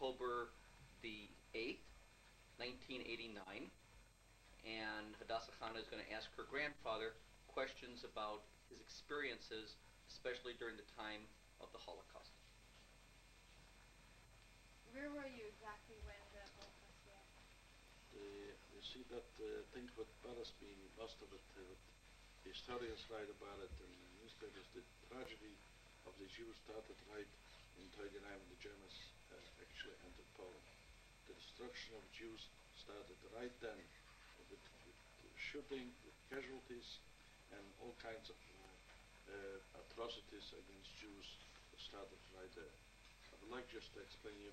October the 8th, 1989, and Hadassah Khan is going to ask her grandfather questions about his experiences, especially during the time of the Holocaust. Where were you exactly when the Holocaust began? You see that thing what bothers me most of it, historians write about it in the newspapers, the tragedy of the Jews started right in 39 when the Germans actually entered Poland. The destruction of Jews started right then with shooting, with casualties, and all kinds of atrocities against Jews started right there. I would like just to explain you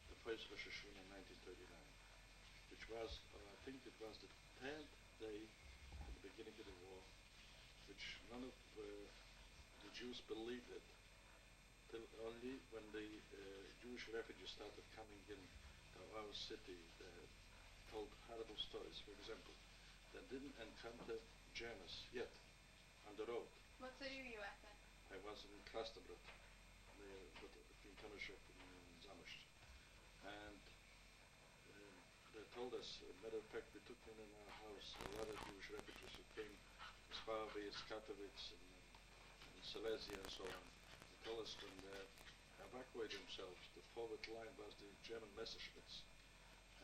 the first Rosh Hashanah in 1939, which was, I think it was the 10th day at the beginning of the war, which none of the Jews believed it, till only when the Jewish refugees started coming in to our city. They told horrible stories. For example, they didn't encounter Germans yet on the road. What city were you at then? I was in Krasnobrod, between Tonoshek and Zamość. And they told us, as a matter of fact, we took in our house a lot of Jewish refugees who came as far away as Katowice and Silesia and so on. They told us when they evacuated themselves, the forward line was the German Messerschmitts.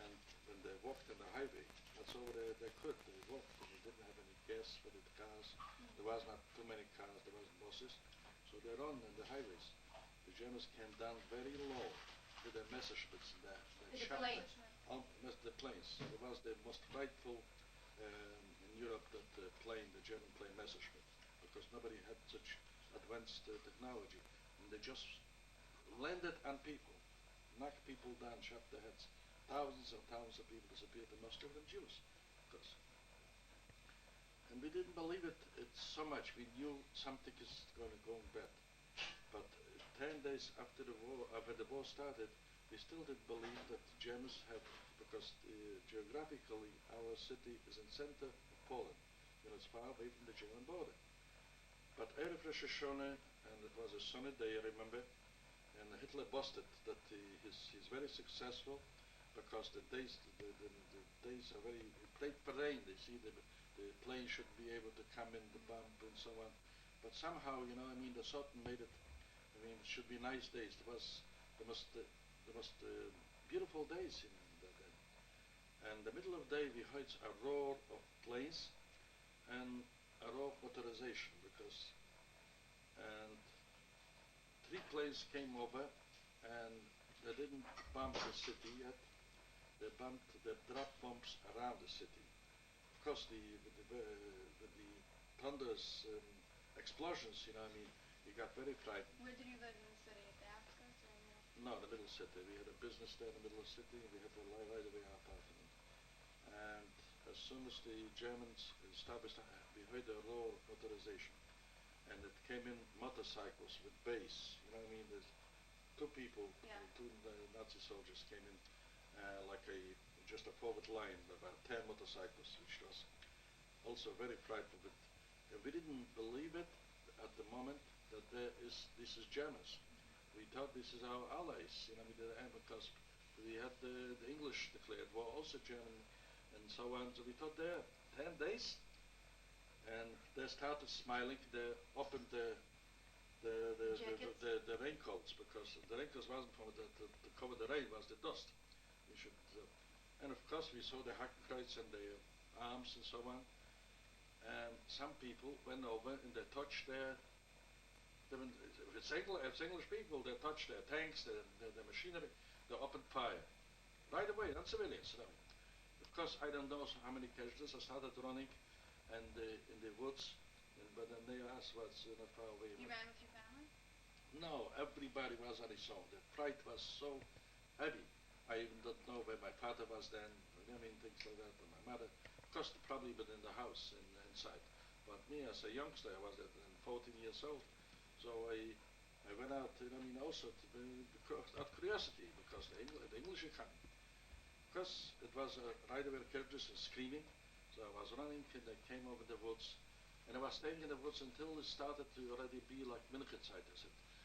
And when they walked on the highway, that's all they could. They walked and they didn't have any gas for the cars. There was not too many cars, there wasn't buses. So they run on the highways. The Germans came down very low with their Messerschmitts and they shot the planes. It was the most frightful in Europe, that plane, the German plane Messerschmitt, because nobody had such advanced technology. And they just landed on people, knocked people down, shot their heads. Thousands and thousands of people disappeared, and most of them Jews, of course. And we didn't believe it so much. We knew something is going bad. But 10 days after the war started, we still didn't believe that the Germans have, because geographically our city is in center of Poland, it's far away from the German border. But Erev Rosh Hashanah, and it was a sunny day, I remember, and Hitler boasted that he's very successful, because the days are very great for rain. They see the plane should be able to come in, the bomb and so on. But somehow, the Sultan made it. It should be nice days. There was the most beautiful days that day. And the middle of the day, we heard a roar of planes and a roar of motorization, and 3 planes came over, and they didn't bomb the city yet. They dropped bombs around the city. Of course, with the thunderous explosions, you got very frightened. Where did you live in the city? At the outskirts or in the middle? No, the middle city. We had a business there in the middle of the city, and we had to lie right away our apartment. And as soon as the Germans established, we heard a roar of motorization. And it came in motorcycles with bass. There's 2 people, 2 Nazi soldiers came in, just a forward line, about 10 motorcycles, which was also very frightful. But we didn't believe it at the moment that this is Germans. We thought this is our allies, because we had the English declared war, also German, and so on. So we thought there 10 days, and they started smiling. They opened the raincoats, because the raincoats wasn't to cover the rain, was the dust. And of course we saw the Hakenkreuz and the arms and so on. And some people went over and they touched it's English people, they touched their tanks, the machinery, they opened fire. Right away, not civilians. Of course, I don't know how many casualties. I started running and in the woods, but then they asked what's not far away. You ran with your family? No, everybody was on his own. The fright was so heavy. I even don't know where my father was then, things like that, and my mother. Of course, probably within the house inside. But me, as a youngster, I was 14 years old, so I went out, also out of curiosity, because the English are coming. Of course, it was right away characters and screaming, so I was running, and they came over the woods, and I was staying in the woods until it started to already be like Minchenzeit.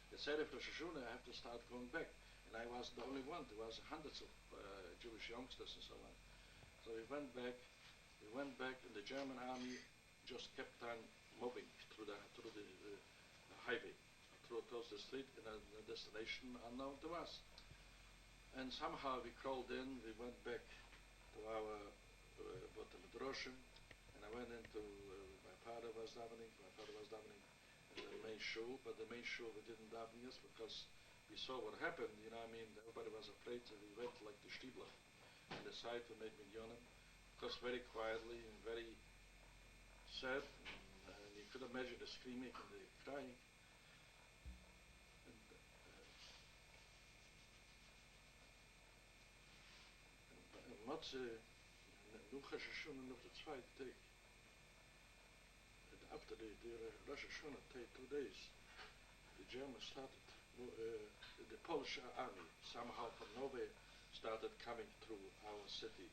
It's Erev Rosh Hashanah, I have to start going back. and I was the only one. There was hundreds of Jewish youngsters and so on. So we went back, and the German army just kept on moving through the highway, across the street in a destination unknown to us. And somehow we crawled in, we went back to our Midrashim, and I went into, my father was davening in the main shul, but the main shul we didn't daven yes because we saw what happened, you know what I mean, everybody was afraid, so we went like the Stiebler on the side we made minyanim, because very quietly and very sad, and you could imagine the screaming and the crying. And Matze, nu Rosh Hashanah of the zweite Tag, and after the Rosh Hashanah 2 days, the Germans started, the Polish army somehow from nowhere started coming through our city.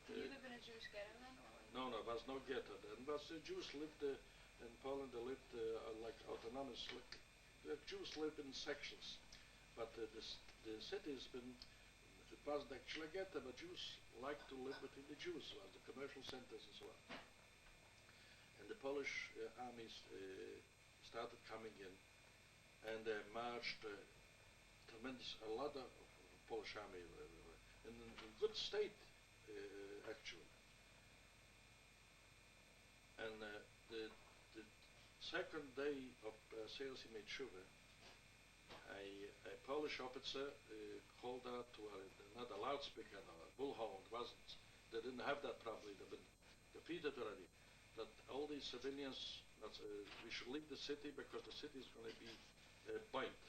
Did you live in a Jewish ghetto then? No, there was no ghetto then. But the Jews lived in Poland, they lived like autonomous. The Jews lived in sections. But the city has been, it wasn't actually a ghetto, but Jews liked to live within the Jews, well, the commercial centers and so on. And the Polish armies started coming in, and they marched a lot of Polish army in a good state, actually. And the second day of Sales in Tshuva, a Polish officer called out to not a loudspeaker, no, a bullhorn. They didn't have that probably. They've been defeated already. That all these civilians, we should leave the city because the city is going to be burnt.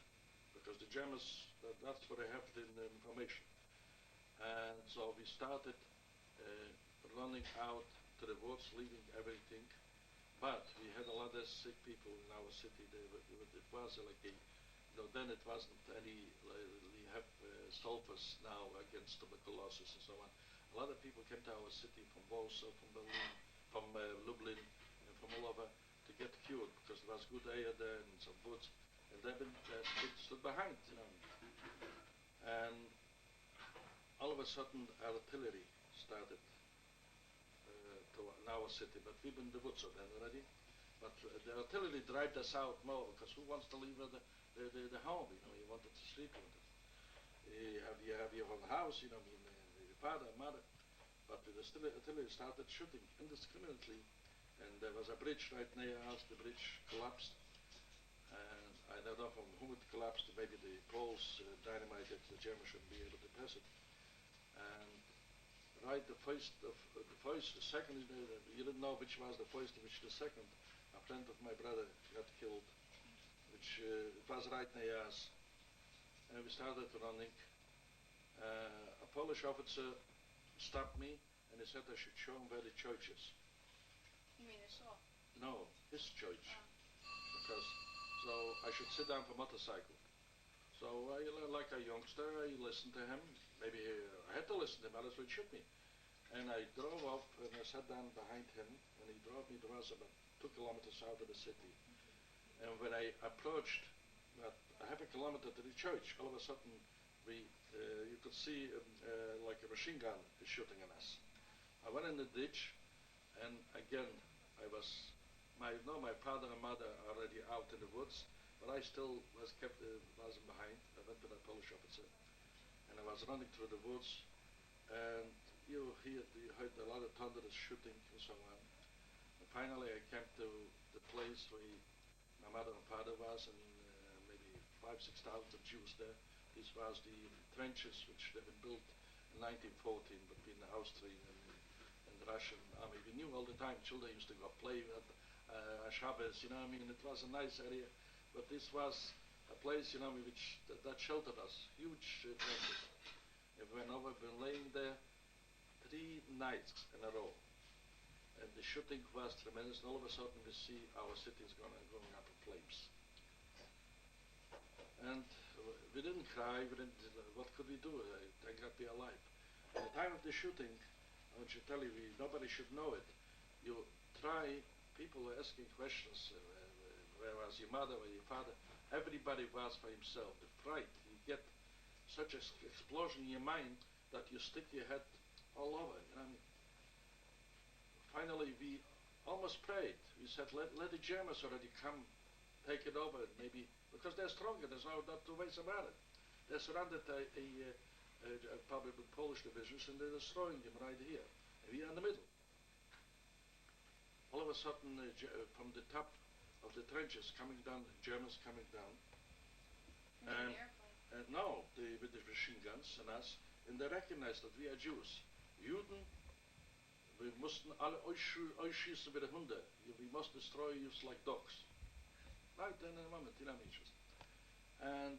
Because the Germans, that's what they have in the information. And so we started running out to the woods, leaving everything. But we had a lot of sick people in our city. It was like a, then it wasn't any, we have sulfurs now against tuberculosis and so on. A lot of people came to our city from Warsaw, from Berlin, from Lublin, and from all over to get cured because there was good air there and some woods. And they've been stood behind, you know. And all of a sudden, artillery started in our city, but we've been in the woods then already. But the artillery drive us out more because who wants to leave the home? You know, you wanted to sleep with it. You have your own house, you know, your father, mother. But the artillery started shooting indiscriminately, and there was a bridge right near us. The bridge collapsed, and I don't know from whom it collapsed. Maybe the Poles dynamited. The Germans shouldn't be able to pass it. And right, the second, you didn't know which was the first and which the second. A friend of my brother got killed, which it was right near us. And we started running. A Polish officer stopped me and he said I should show him where the church is. You mean the shop? No, his church. Because, so I should sit down for motorcycle. So I, like a youngster, I listened to him. Maybe I had to listen to him, otherwise he'd shoot me. And I drove up and I sat down behind him, and he drove me. There was about 2 kilometers out of the city. And when I approached about a half a kilometer to the church, all of a sudden you could see like a machine gun shooting at us. I went in the ditch, and again my father and mother already out in the woods, but I still wasn't behind. I went to the Polish officer, and I was running through the woods, and you heard a lot of thunderous shooting and so on. And finally I came to the place where my mother and father was, and maybe 5,000-6,000 Jews there. This was the trenches which had been built in 1914 between the Austrian and the Russian army. We knew all the time, children used to go play at Shabbos, you know what I mean. It was a nice area, but this was a place, you know, which that sheltered us, huge trenches. And when we've been laying there 3 nights in a row, and the shooting was tremendous, and all of a sudden we see our cities going up in flames. And we didn't cry, what could we do? Thank God we're alive. At the time of the shooting, I want to tell you, nobody should know it. You try, people are asking questions, where was your mother, where your father? Everybody was for himself. The fright, get such an explosion in your mind that you stick your head all over. You know what I mean? Finally, we almost prayed. We said, let the Germans already come, take it over, maybe, because they're stronger. There's no two ways about it. They surrounded probably with Polish divisions, and they're destroying them right here. And we are in the middle. All of a sudden, from the top of the trenches coming down, the Germans coming down. And no, with the machine guns and us, and they recognized that we are Jews. Juden, we mussten alle ausschießen wie die Hunde. We must destroy you like dogs. Right in a moment, you know what I mean? And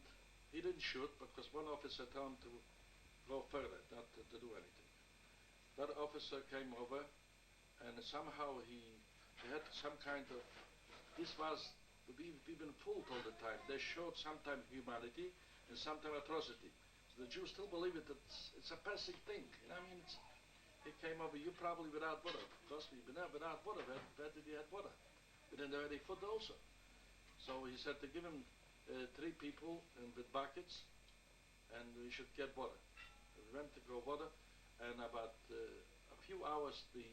he didn't shoot because one officer told him to go further, not to do anything. That officer came over, and somehow he had some kind of, we've been fooled all the time. They showed sometimes humanity and sometimes atrocity. So the Jews still believe it, it's a passing thing. You know what I mean? He came over, you probably without water. Trust me, without water, where did he have water? Within the very foot also. So he said to give him 3 people and with buckets, and we should get water. We went to go water, and about a few hours the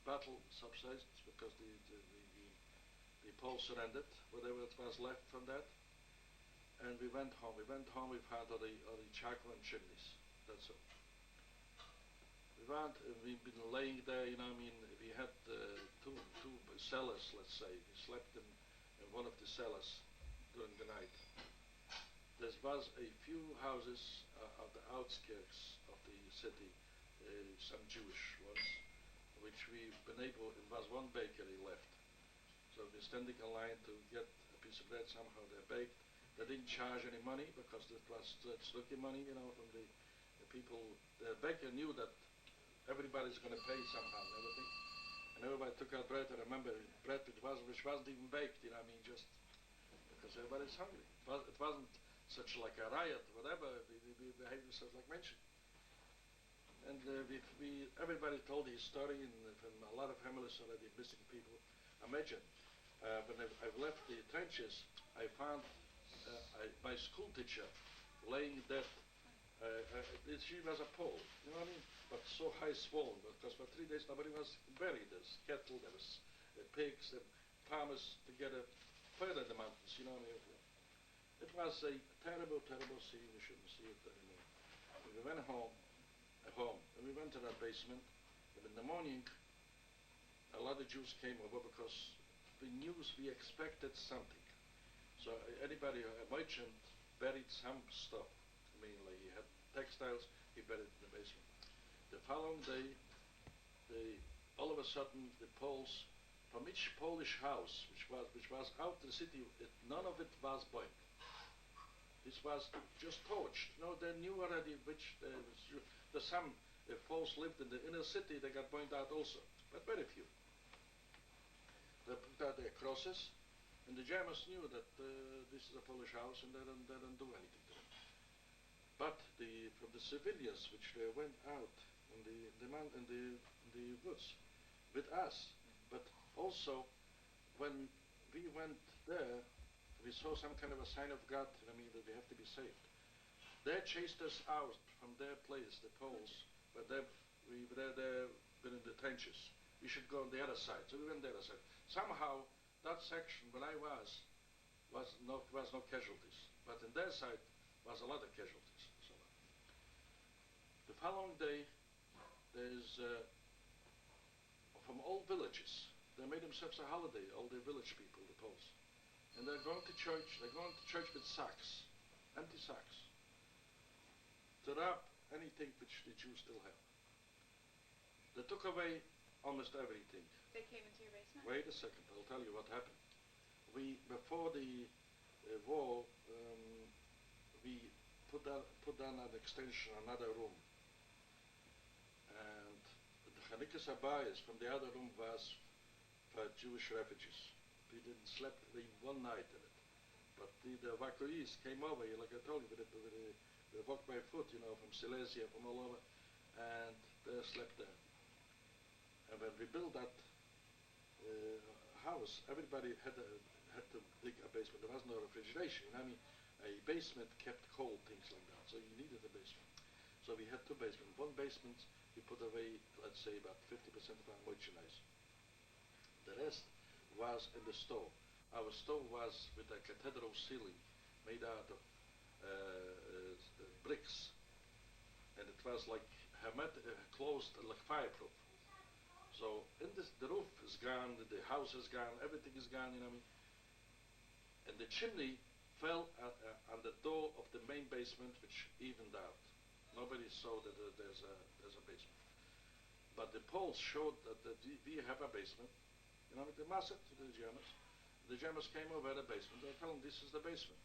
battle subsided because the Poles surrendered, whatever it was left from that. And we went home. We've had all the charcoal and chimneys. That's all. We've been laying there, you know what I mean, we had two cellars, let's say. We slept in one of the cellars during the night. There was a few houses at the outskirts of the city, some Jewish ones, which we've been able, it was one bakery left. So we're standing in line to get a piece of bread, somehow they're baked. They didn't charge any money because it was Tzluki money, you know, from the people. The baker knew that everybody's going to pay somehow and everything. And everybody took out bread. I remember bread which wasn't even baked, you know what I mean, just because everybody's hungry. It wasn't such like a riot, whatever. We behaved ourselves like mention. And everybody told his story, and from a lot of families already missing people. Imagine, when I've left the trenches, I found my school teacher laying dead. She was a Pole, you know what I mean? But so high swollen, because for 3 days nobody was buried. There was cattle, there was pigs, and farmers together further in the mountains, you know what I mean? It was a terrible, terrible scene. We shouldn't see it anymore. We went home, and we went to that basement, and in the morning, a lot of Jews came over because the news, we expected something. So anybody, a merchant, buried some stuff. Mainly, he had textiles, he buried it in the basement. The following day, all of a sudden, the Poles, from each Polish house, which was out in the city, none of it was burned. This was just torched. You know, they knew already which, some Poles lived in the inner city, they got burned out also, but very few. They put out their crosses, and the Germans knew that this is a Polish house, and they don't do anything to them. But from the civilians, which they went out in the woods with us, but also when we went there, we saw some kind of a sign of God. I mean, that we have to be saved. They chased us out from their place, the Poles, but we were there in the trenches. We should go on the other side, so we went the other side. Somehow, that section where I was no casualties, but in their side was a lot of casualties. So, the following day, there's from all villages, they made themselves a holiday, all the village people, the Poles. And they're going to church with sacks, empty sacks, to rob anything which the Jews still have. They took away almost everything. They came into your basement? Wait a second, I'll tell you what happened. Before the war, we put down an extension, another room. And the Chanukas Abayas from the other room was for Jewish refugees. We didn't sleep one night in it. But the evacuees came over, like I told you, they walked by foot, you know, from Silesia, from all over, and they slept there. And when we built that house, everybody had to dig a basement. There was no refrigeration. You know what I mean? a basement kept cold, things like that. So you needed a basement. So we had two basements. One basement we put away, let's say, about 50% of our merchandise. The rest was in the stove. Our stove was with a cathedral ceiling made out of bricks, and it was like closed, like fireproof. So in this, the roof is gone, the house is gone, everything is gone, you know what I mean? And the chimney fell on the door of the main basement, which evened out. Nobody saw that there's a basement. But the polls showed that we have a basement. You know, the master to the Germans. The Germans came over the basement. They told them this is the basement.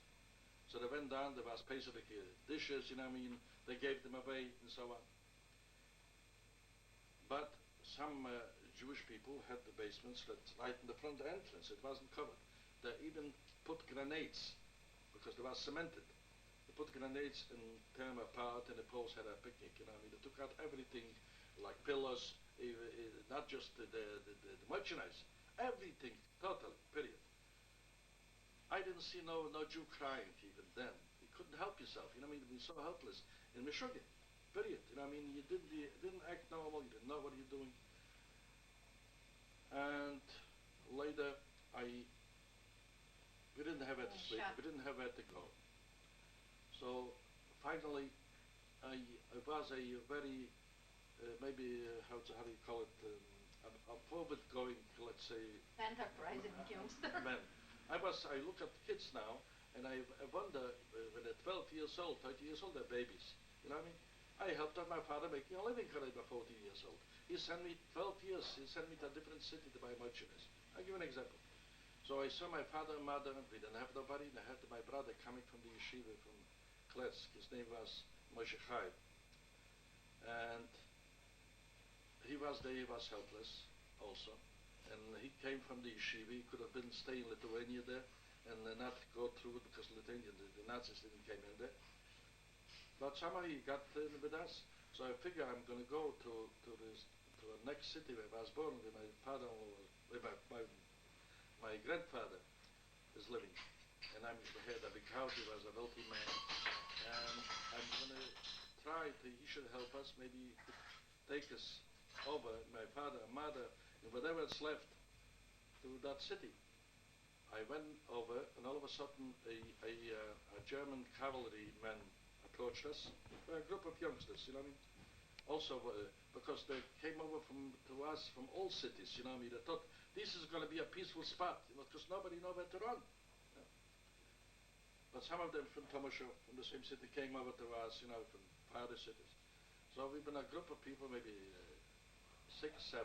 So they went down. There was basically dishes. You know what I mean? They gave them away and so on. But some Jewish people had the basements right in the front entrance. It wasn't covered. They even put grenades because they were cemented. They put grenades and tear them apart, and the Poles had a picnic. You know what I mean? They took out everything, like pillars, not just the merchandise, everything, totally, period. I didn't see no Jew crying even then. You couldn't help yourself. You know what I mean? You'd be so helpless in Meshuggah, period. You know what I mean? You didn't act normal. You didn't know what you're doing. And later, we didn't have where to sleep. We didn't have where to go. So finally, I was a very maybe how do you call it? A forward-going, let's say, enterprising youngster. man. I look at kids now, and I wonder when they're 12 years old, 30 years old, they're babies. You know what I mean? I helped out my father making a living when I was 14 years old. He sent me 12 years. He sent me to a different city to buy merchandise. I'll give you an example. So I saw my father and mother. We didn't have nobody. And I had my brother coming from the yeshiva from Kletsk. His name was Moshe Chaim. And he was there. He was helpless also. And he came from the yeshiva. He could have been staying in Lithuania there and not go through it because Lithuania, the Nazis didn't came in there. But somehow he got in with us. So I figure I'm going to go to the next city where I was born, where my father-in-law, where my grandfather is living. And I had a big house. He was a wealthy man. And I'm going to try to, he should help us. Maybe he could take us over, my father and mother, and whatever's left, to that city. I went over, and all of a sudden, a German cavalryman approached us. A group of youngsters, you know what I mean? Also, because they came over to us from all cities, you know what I mean? They thought this is going to be a peaceful spot, you know, because nobody knows where to run. You know? But some of them from Tomasho, from the same city, came over to us, you know, from other cities. So we've been a group of people, maybe 6, 7.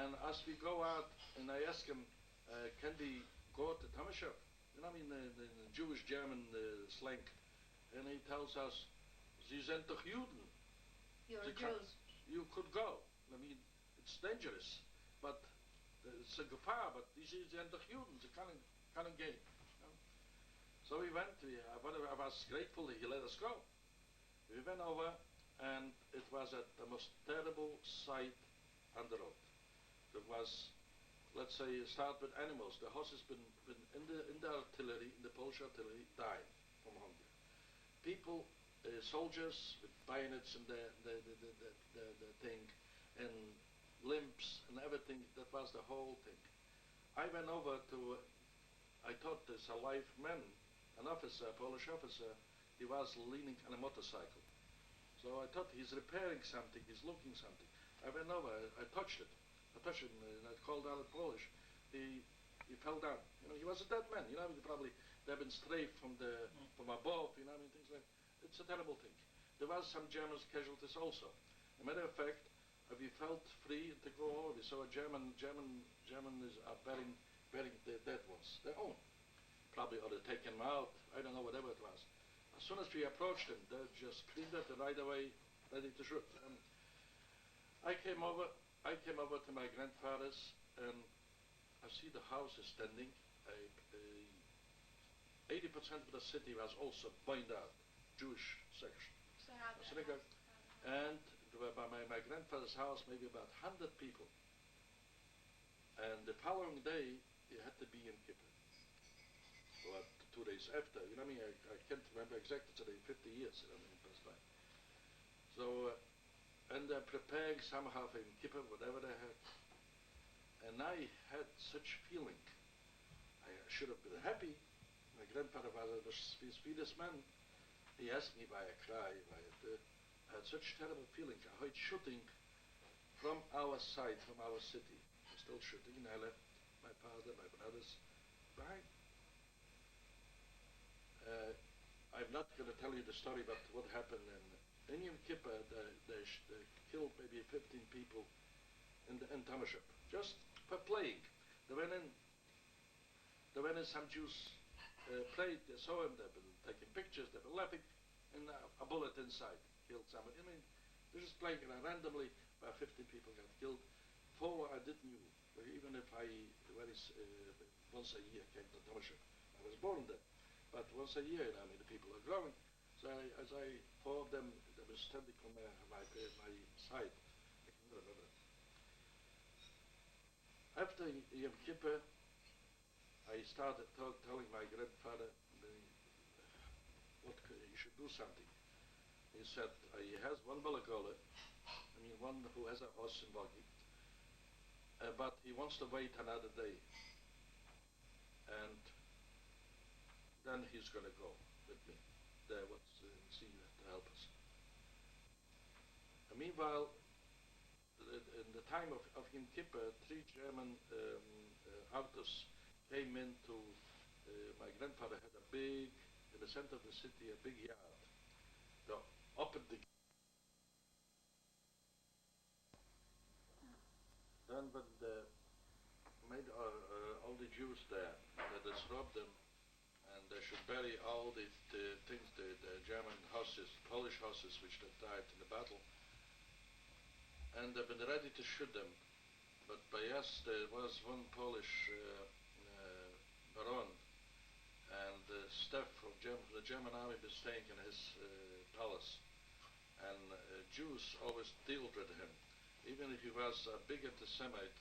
And as we go out, and I ask him, can we go to Tomasho? You know what I mean? The Jewish German slang. And he tells us, Sie sind doch Juden. You're Jews. You could go. I mean, it's dangerous, but it's a gefahr, but Sie sind doch Juden. Sie können gehen. You know? So we went. I was grateful that he let us go. We went over, and it was the most terrible sight on the road. There was, let's say, start with animals. The horse has been in the artillery, in the Polish artillery, dying from hunger. People, soldiers with bayonets and the thing, and limps and everything. That was the whole thing. I went over to, I thought there's a live man, an officer, a Polish officer. He was leaning on a motorcycle. So I thought he's repairing something, he's looking something. I went over, I touched it. I touched him and I called out in Polish. He fell down. You know, he was a dead man. You know, they've been strafed from above. You know, I mean, things like. It's a terrible thing. There was some German casualties also. As a matter of fact, we felt free to go over. We saw a German is burying the dead ones, their own. Probably, or they taken them out. I don't know, whatever it was. As soon as we approached them, they just cleaned it right away, ready to shoot. I came over to my grandfather's, and I see the house is standing. 80% of the city was also burned out, Jewish section. Synagogue. And by my grandfather's house, maybe about 100 people. And the following day, you had to be in Kippur. But 2 days after. You know what I mean? I can't remember exactly today, 50 years, you know what I mean, passed by. So, and they're preparing somehow for Yom Kippur, whatever they had. And I had such feeling. I should have been happy. My grandfather was the sweetest man. He asked me why I cry. I had such terrible feeling. I heard shooting from our side, from our city. Still shooting, and I left my father, my brothers behind. I'm not going to tell you the story about what happened in Yom Kippur. They killed maybe 15 people in Tamashep, just for playing. They went in, some Jews played, they saw him, they've been taking pictures, they were laughing, and a bullet inside killed somebody. I mean, they're just playing, and randomly, about 15 people got killed. 4 I didn't know, even if I once a year came to Tamashep. I was born there, but once a year, I mean, the people are growing. So as I 4 of them, they were standing on my side. I can remember. After Yom Kippur, I started telling my grandfather he should do something. He said he has one balagole, I mean one who has a horse and buggy, but he wants to wait another day, and then he's going to go with me. There was see to help us. And meanwhile, in the time of Yom Kippur, 3 German autos came into. My grandfather had a big, in the center of the city, a big yard. They opened the. Then when they made all the Jews there, they disrupted them, and they should bury all the things, the German horses, Polish horses, which they died in the battle. And they've been ready to shoot them, but by us there was one Polish baron, and the staff of the German army was staying in his palace, and Jews always dealt with him, even if he was a big anti-Semite,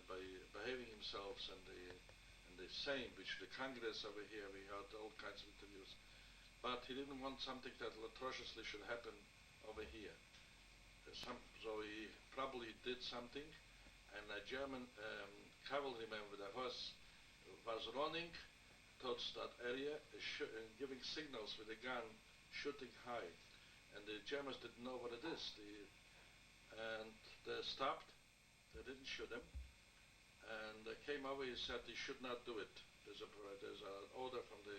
by behaving himself and the same, which the Congress over here, we had all kinds of interviews, but he didn't want something that atrociously should happen over here. So he probably did something, and a German cavalryman with a horse was running towards that area, giving signals with a gun, shooting high. And the Germans didn't know what it is. And they stopped, they didn't shoot him, and they came over, he said he should not do it. There's an order from the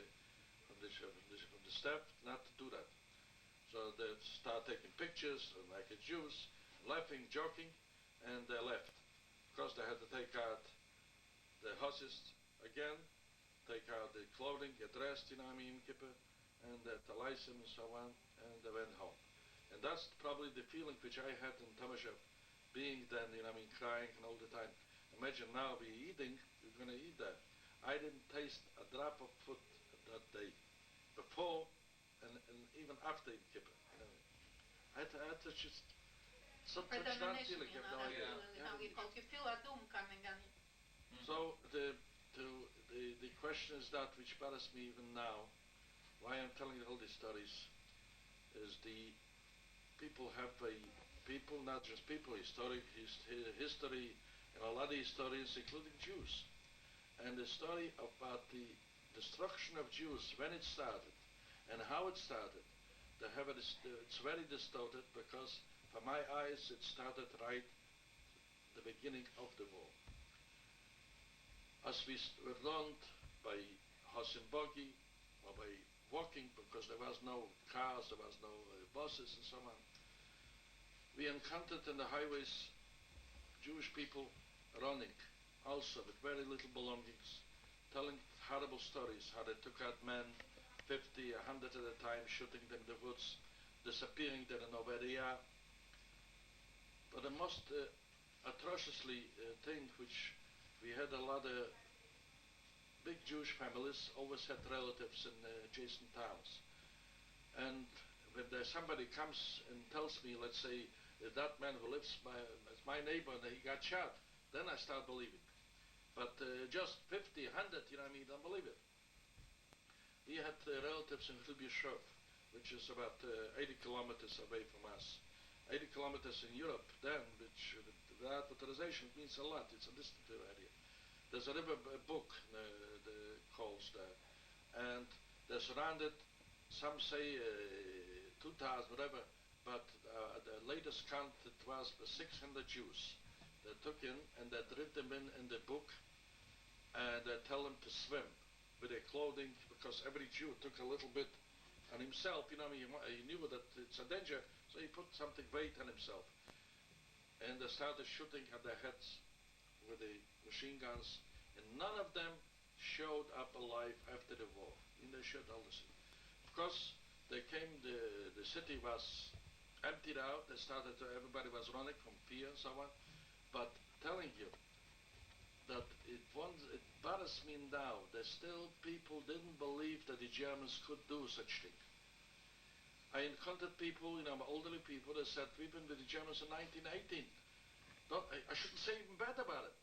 staff not to do that. So they start taking pictures, like the Jews, laughing, joking, and they left. Of course, they had to take out the horses again, take out the clothing, get dressed, you know what I mean, Kippur, and the talisim and so on, and they went home. And that's probably the feeling which I had in Tamashep, being then, you know what I mean, crying and all the time. Imagine now we're eating, we're going to eat that. I didn't taste a drop of food that day, before and even after Yom Kippur. You know, I had to just such that feeling. You have no idea. You feel a doom coming on. So the question is that which bothers me even now. Why I'm telling you all these stories is the people have not just people, history, and a lot of historians, including Jews, and the story about the destruction of Jews, when it started and how it started, it's very distorted, because for my eyes it started right the beginning of the war. As we were learned by horse and buggy, or by walking, because there was no cars, there was no buses and so on, we encountered in the highways Jewish people running, also with very little belongings, telling horrible stories, how they took out men, 50, 100 at a time, shooting them in the woods, disappearing, they don't know where they are. But the most atrociously thing, which we had a lot of big Jewish families, always had relatives in adjacent towns. And when somebody comes and tells me, let's say, that man who lives as my neighbor and he got shot, then I start believing. But just 50, 100, you know what I mean, don't believe it. he had relatives in Ljubljašov, which is about 80 kilometers away from us. 80 kilometers in Europe then, which without authorization means a lot. It's a distant area. There's a river book, the calls there, and they're surrounded. Some say 2,000, whatever, but the latest count it was 600 Jews. They took in and they dripped them in the book, and they tell them to swim with their clothing, because every Jew took a little bit on himself. You know, he knew that it's a danger, so he put something weight on himself. And they started shooting at their heads with the machine guns, and none of them showed up alive after the war. And they shot all the city. Of course, they came, the city was emptied out. They started to, everybody was running from fear and so on. But telling you that it bothers me now that still people didn't believe that the Germans could do such thing. I encountered people, you know, elderly people that said, we've been with the Germans in 1918. I shouldn't say even bad about it.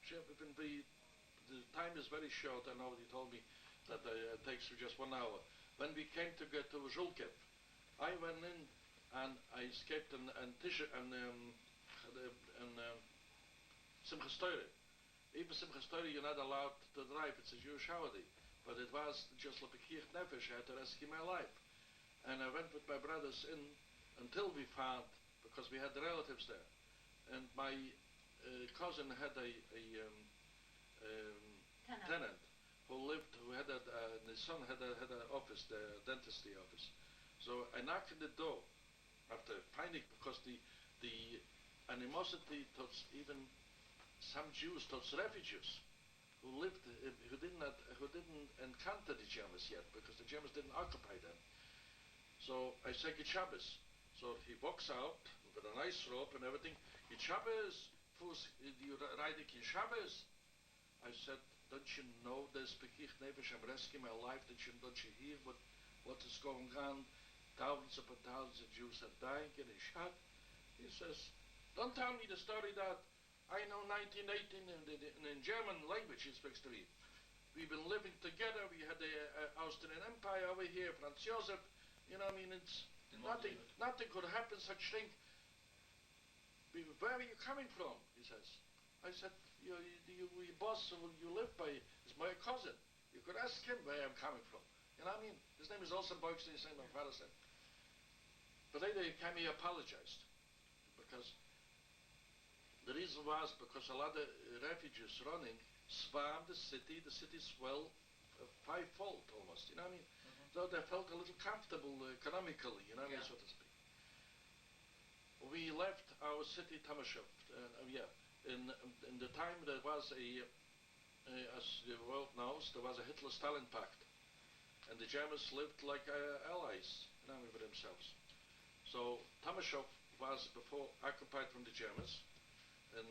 The time is very short. I know you told me that it takes you just 1 hour. When we came to get to Zhulkev, I went in and I escaped and Simchas Torah. Even Simchas Torah, you're not allowed to drive. It's a Jewish holiday. But it was just like a Kirch Nefesh. I had to rescue my life. And I went with my brothers in until we found, because we had relatives there. And my cousin had a tenant who had his son had an office, the dentistry office. So I knocked on the door after finding, because the animosity towards even some Jews, towards refugees who lived, who didn't encounter the Germans yet, because the Germans didn't occupy them. So I said, Good Shabbos. So he walks out with a nice robe and everything. Good Shabbos, you riding in Shabbos? I said, don't you know there's Pekich Nefesh, I'm rescuing my life, don't you hear what is going on? Thousands upon thousands of Jews are dying, getting shot. He says, don't tell me the story that I know 1918 in German language, he speaks to me. We've been living together, we had the Austrian Empire over here, Franz Joseph. You know, I mean, it's nothing could happen, such thing. Where are you coming from? He says. I said, your boss who you live by is my cousin. You could ask him where I'm coming from. You know what I mean? His name is also Bregstein, the same my father said. But later he came, he apologized. Because the reason was because a lot of refugees running swarmed the city swelled fivefold almost, you know what I mean? So they felt a little comfortable economically, you know, yeah. So to speak. We left our city, Tamashov, in the time there was as the world knows, there was a Hitler-Stalin pact. And the Germans lived like allies, you know, with themselves. So Tamashov was before occupied from the Germans. And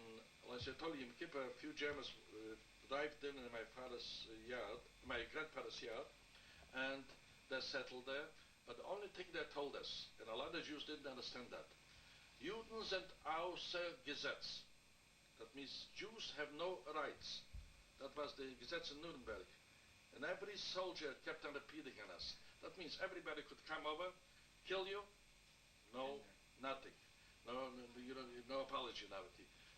as I told you, in Kippur, a few Germans dived in my father's yard, my grandfather's yard, and they settled there, but the only thing they told us, and a lot of Jews didn't understand that, Juden sind außer Gesetz. That means Jews have no rights. That was the Gesetz in Nuremberg. And every soldier kept on repeating on us. That means everybody could come over, kill you, no, nothing. No apology now.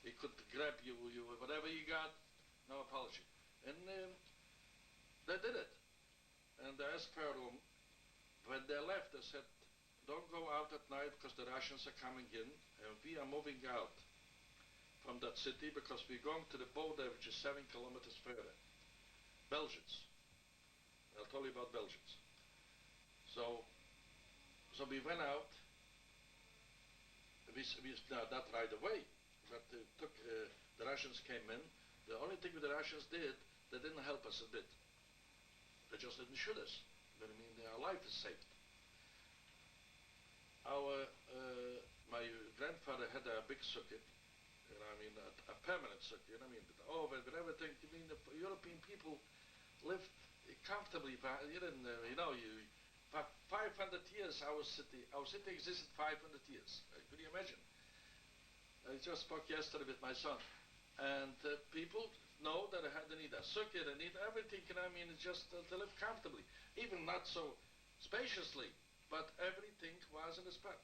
He could grab you, whatever you got, no apology. And they did it. And they asked for a room. When they left, they said, don't go out at night because the Russians are coming in, and we are moving out from that city because we're going to the border, which is 7 kilometers further. Belgians. I'll tell you about Belgians. So we went out. We not right away, but the Russians came in. The only thing the Russians did, they didn't help us a bit. They just didn't shoot us. But I mean, our life is saved. My grandfather had a big sukkah, you know, I mean, a permanent sukkah, you know, I mean, with the oven, with everything. I mean, the European people lived comfortably. You didn't, for 500 years, our city existed 500 years. Can you imagine? I just spoke yesterday with my son, and people know that they need a sukkah, they need everything, you know, I mean, it's just to live comfortably. Even not so spaciously, but everything was in a spot.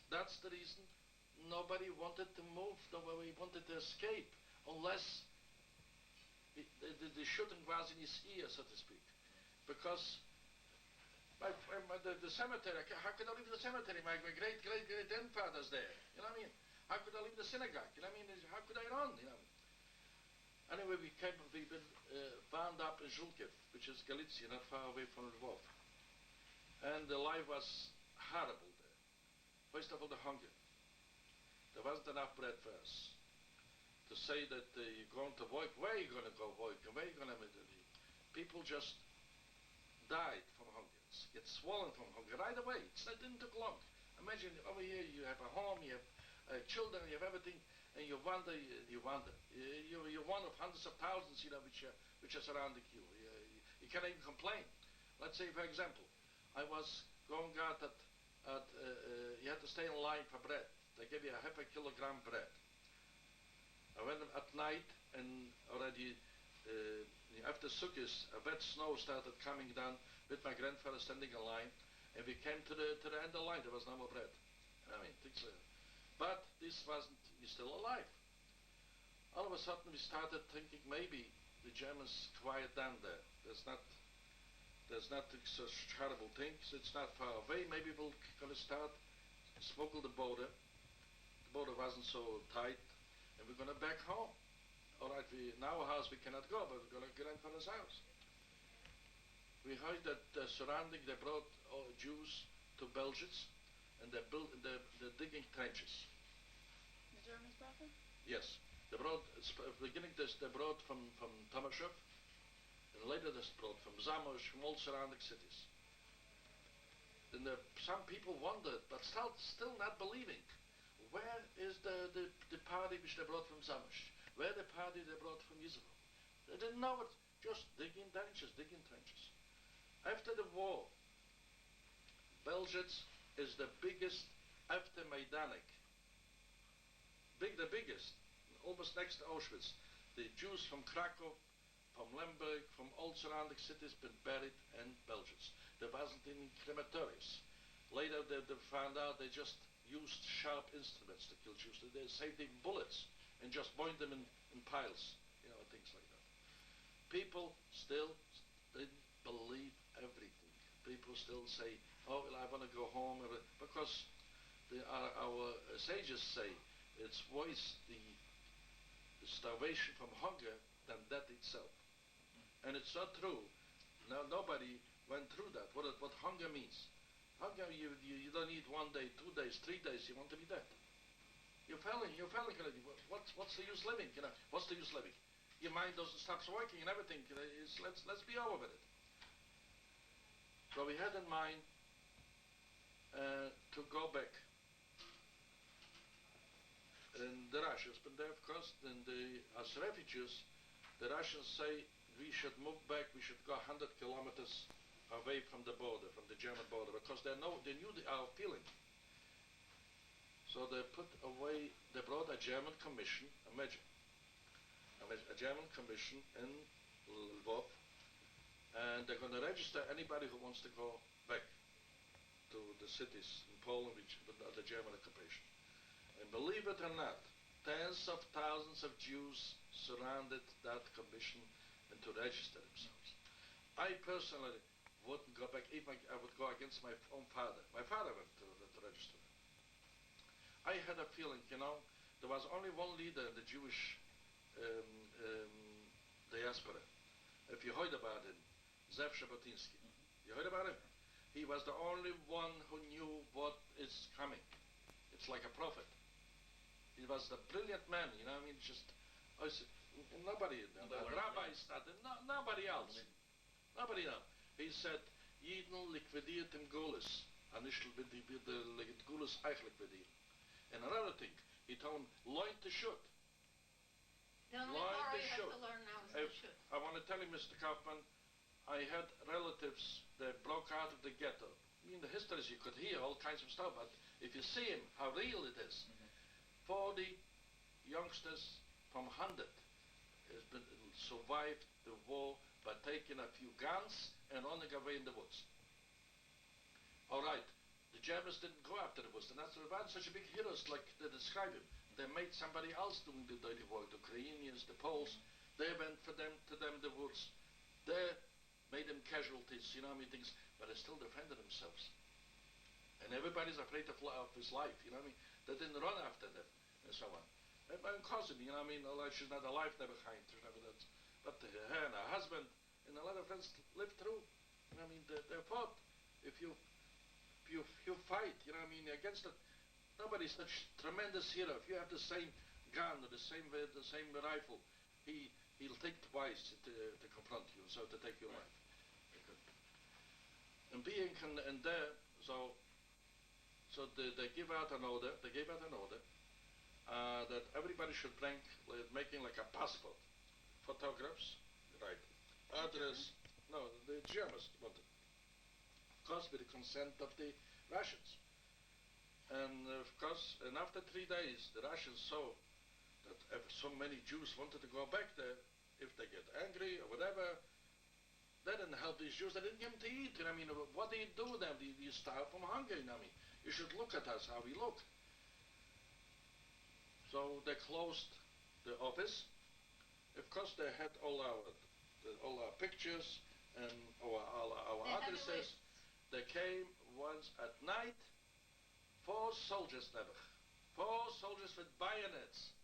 That's the reason nobody wanted to move, nobody wanted to escape, unless the shooting was in his ear, so to speak. Because the cemetery, how could I leave the cemetery? My great-great-grandfather's there, you know what I mean? How could I leave the synagogue? You know what I mean? How could I run, you know? Anyway, we've been bound up in Zhulkiv, which is Galicia, not far away from Lvov. And the life was horrible there. First of all, the hunger. There wasn't enough bread for us. To say that you're going to work, where are you going to go work, and where are you going to make it? People just died from hunger. Get swollen from hunger right away. It didn't take long. Imagine over here you have a home, you have children, you have everything, and you wander. You're one of hundreds of thousands, you know, which are surrounding you. You can't even complain. Let's say, for example, I was going out you had to stay in line for bread. They give you a half a kilogram bread. I went at night, and already after Sukkot, a wet snow started coming down with my grandfather standing in line, and we came to the end of the line. There was no more bread. I mean, things like that. But this wasn't, you're still alive. All of a sudden we started thinking maybe the Germans quiet down there. There's not such horrible things. It's not far away. Maybe we're going to start smuggle the border. The border wasn't so tight, and we're going to back home. All right, in our house we cannot go, but we're going to grandfather's house. We heard that surrounding, they brought Jews to Belgium, and they're digging trenches. The Germans brought them? Yes. They brought, beginning this, they brought from Tomashov, and later they brought from Zamość, from all surrounding cities. And some people wondered, but still not believing, where is the party which they brought from Zamość? Where the party they brought from Israel? They didn't know it, just digging trenches. After the war, Belgium is the biggest after Maidanic. The biggest, almost next to Auschwitz. The Jews from Krakow, from Lemberg, from all surrounding cities been buried in Belgium. There wasn't any crematories. Later they found out they just used sharp instruments to kill Jews. They saved even bullets and just burned them in piles, you know, things like that. People still didn't believe everything. People still say, oh, well, I want to go home, because our sages say it's worse the starvation from hunger than death itself. And it's not true. Now, nobody went through that. What hunger means. Hunger, you don't eat 1 day, 2 days, 3 days, you want to be dead. You're failing already. What's the use living? You know, what's the use living? Your mind doesn't stop working and everything. You know, let's be over with it. So we had in mind to go back. And the Russians, but there, of course, as refugees, the Russians say we should move back. We should go 100 kilometers away from the border, from the German border, because they knew our feeling. So they brought a German commission, imagine, a German commission in Lvov, and they're going to register anybody who wants to go back to the cities in Poland which under the German occupation. And believe it or not, tens of thousands of Jews surrounded that commission and to register themselves. I personally wouldn't go back, even I would go against my own father. My father went to register. I had a feeling, you know, there was only one leader in the Jewish diaspora. If you heard about him, Zev Jabotinsky. You heard about him? He was the only one who knew what is coming. It's like a prophet. He was a brilliant man, you know, I mean, just, nobody, rabbis, nobody else. Nobody else. He said, Jeden liquidiert im Gules, and nicht wird the Gules eich liquidieren. And another thing, he told him, learn to shoot. The only part you have to learn now is to shoot. I want to tell you, Mr. Kaufman, I had relatives that broke out of the ghetto. I mean, the histories, you could hear all kinds of stuff, but if you see him, how real it is. 40 youngsters from 100 has been survived the war by taking a few guns and running away in the woods. All right, the Germans didn't go after the woods, and that's why such a big heroes like they describe him. They made somebody else doing the dirty work. The Ukrainians, the Poles, they went to them the woods. They made them casualties, you know what I mean, things, but they still defended themselves. And everybody's afraid of his life, you know what I mean? They didn't run after them, and so on. And my cousin, you know what I mean, although she's not alive, never kind, but her and her husband and a lot of friends lived through, you know what I mean, they fought. If you fight, you know what I mean, against it, nobody's such tremendous hero. If you have the same gun or the same rifle, he'll think twice to confront you, so to take your life. And being in there, so they give out an order. They gave out an order that everybody should bring, making like a passport, photographs, right, address. No, the Germans wanted, of course, with the consent of the Russians. And of course, and after 3 days, the Russians saw that if so many Jews wanted to go back there, if they get angry or whatever, they didn't help these Jews. They didn't give them to eat. You know what I mean? What do you do with them? You starve from hunger. You know what I mean? You should look at us, how we look. So they closed the office. Of course, they had all our pictures and our addresses. They came once at night. 4 soldiers, never. 4 soldiers with bayonets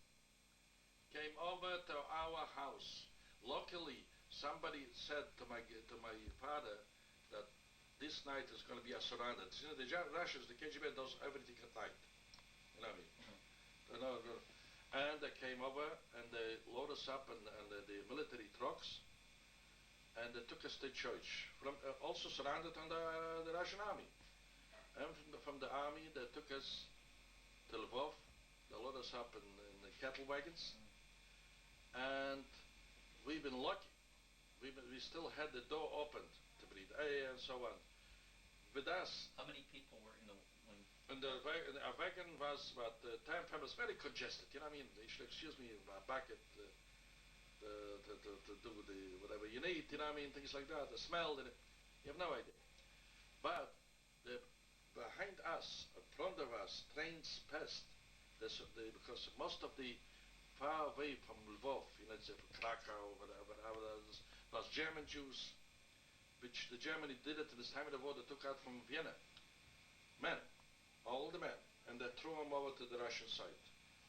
came over to our house. Luckily, somebody said to my father that this night is going to be a surrounded. You know, the Russians, the KGB does everything at night. You know what I mean? And they came over and they loaded us up in the military trucks, and they took us to church. Also surrounded on the Russian army. And from the army, they took us to Lvov. They loaded us up in the cattle wagons. And we've been lucky. We still had the door opened to breathe air and so on. With us, How many people were in the wing? and our wagon was about 10 families, very congested. You know what I mean? You should excuse me, my bucket to do the whatever you need. You know what I mean? Things like that. The smell. You have no idea. But behind us, in front of us, trains passed. Because most of the far away from Lvov, you know, it's Krakow, whatever, was German Jews, which the Germany did it in this time of the war. They took out from Vienna, men, all the men, and they threw them over to the Russian side.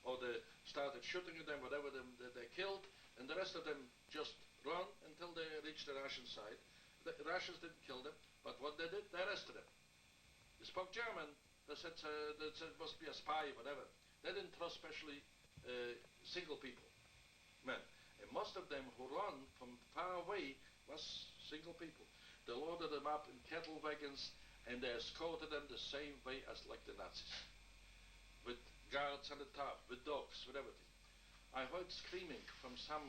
Or they started shooting at them, whatever they killed, and the rest of them just run until they reached the Russian side. The Russians didn't kill them, but what they did, they arrested them. They spoke German. They said it must be a spy, whatever. They didn't trust especially single people, men. And most of them who run from far away was single people. They loaded them up in cattle wagons and they escorted them the same way as like the Nazis. With guards on the top, with dogs, with everything. I heard screaming from some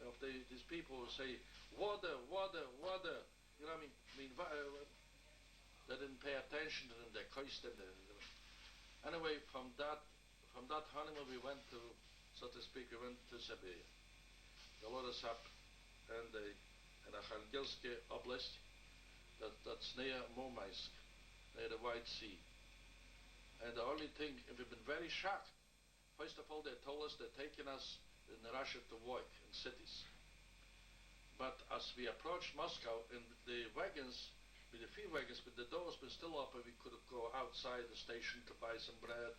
of these people who say, water, water, water. You know what I mean? They didn't pay attention to them, they cursed them. Anyway, from that honeymoon we went to, so to speak, we went to Siberia. They loaded us up in Archangelsk Oblast, that's near Murmansk, near the White Sea. And the only thing, we've been very shocked. First of all, they told us they're taking us in Russia to work in cities. But as we approached Moscow, in the wagons, with the few wagons, with the doors were still open, we could go outside the station to buy some bread,